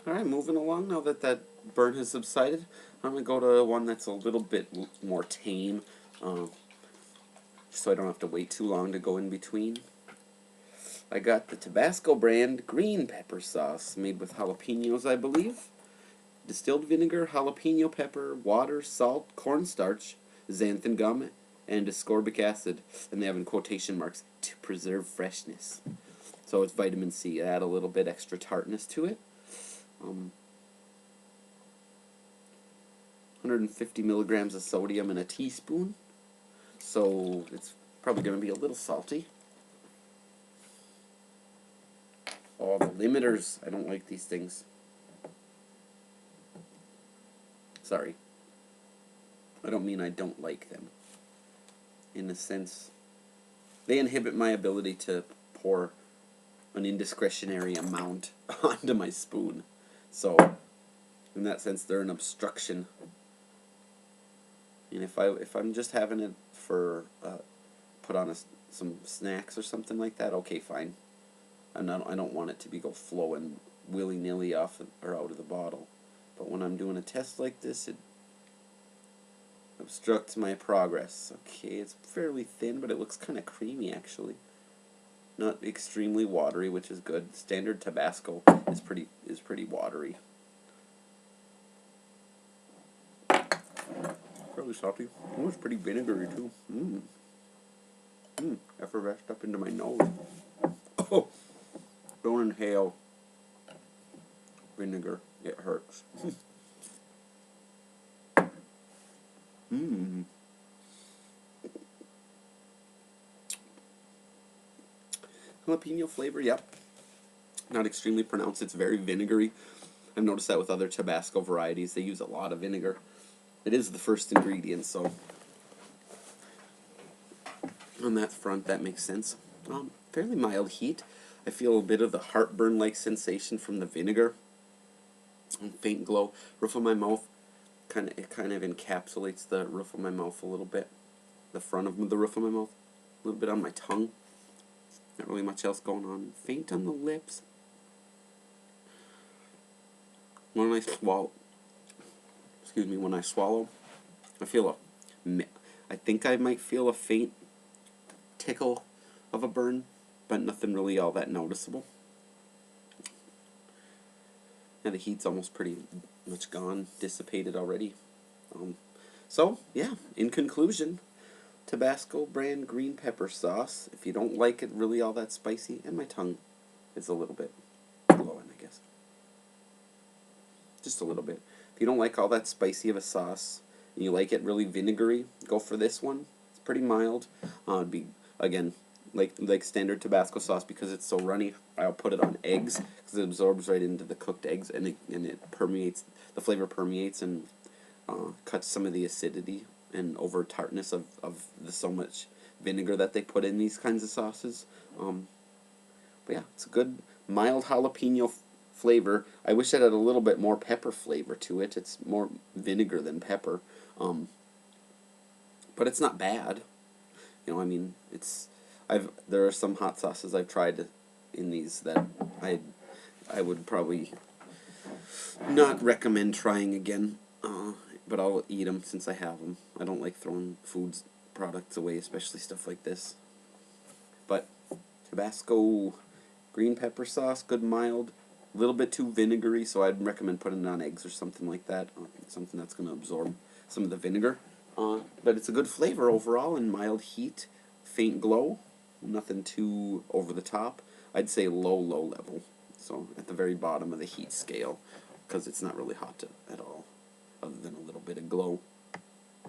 Alright, moving along now that that burn has subsided. I'm going to go to one that's a little bit more tame, so I don't have to wait too long to go in between. I got the Tabasco brand green pepper sauce, made with jalapenos, I believe. Distilled vinegar, jalapeno pepper, water, salt, cornstarch, xanthan gum, and ascorbic acid. And they have in quotation marks, to preserve freshness. So it's vitamin C. Add a little bit extra tartness to it. 150 milligrams of sodium in a teaspoon. So it's probably going to be a little salty. Oh, the limiters. I don't like these things. Sorry. I don't mean I don't like them. In a sense, they inhibit my ability to pour an indiscretionary amount onto my spoon. So, in that sense, they're an obstruction. And if I'm just having it for put on some snacks or something like that, okay, fine. I don't want it to be go flowing willy-nilly off or out of the bottle. But when I'm doing a test like this, it obstructs my progress. Okay, it's fairly thin, but it looks kind of creamy actually. Not extremely watery, which is good. Standard Tabasco is pretty watery. Fairly salty. Oh, it's pretty vinegary too. Effervesced up into my nose. Oh, don't inhale vinegar. It hurts. Jalapeno flavor, yep. Not extremely pronounced. It's very vinegary. I've noticed that with other Tabasco varieties. They use a lot of vinegar. It is the first ingredient, so on that front, that makes sense. Fairly mild heat. I feel a bit of the heartburn-like sensation from the vinegar. And faint glow. Roof of my mouth, it kind of encapsulates the roof of my mouth a little bit. The front of the roof of my mouth. A little bit on my tongue. Not really much else going on. Faint on the lips. When I swallow, I feel I think I might feel a faint tickle of a burn, but nothing really all that noticeable. And the heat's almost pretty much gone, dissipated already. So, yeah, in conclusion, Tabasco brand green pepper sauce. If you don't like it really all that spicy, and my tongue is a little bit glowing, I guess. Just a little bit. If you don't like all that spicy of a sauce, and you like it really vinegary, go for this one. It's pretty mild. It'd be, again, like standard Tabasco sauce, because it's so runny. I'll put it on eggs because it absorbs right into the cooked eggs, and it permeates. The flavor permeates and cuts some of the acidity and over tartness of the so much vinegar that they put in these kinds of sauces. But yeah, it's a good mild jalapeno flavor. I wish it had a little bit more pepper flavor to it. It's more vinegar than pepper. But it's not bad. You know, I mean, there are some hot sauces I've tried in these that I would probably not recommend trying again. But I'll eat them since I have them. I don't like throwing products away, especially stuff like this. But Tabasco green pepper sauce, good mild, a little bit too vinegary, so I'd recommend putting it on eggs or something like that, something that's going to absorb some of the vinegar. But it's a good flavor overall, and mild heat, faint glow, nothing too over the top. I'd say low level, so at the very bottom of the heat scale, because it's not really hot at all, other than a little bit of glow.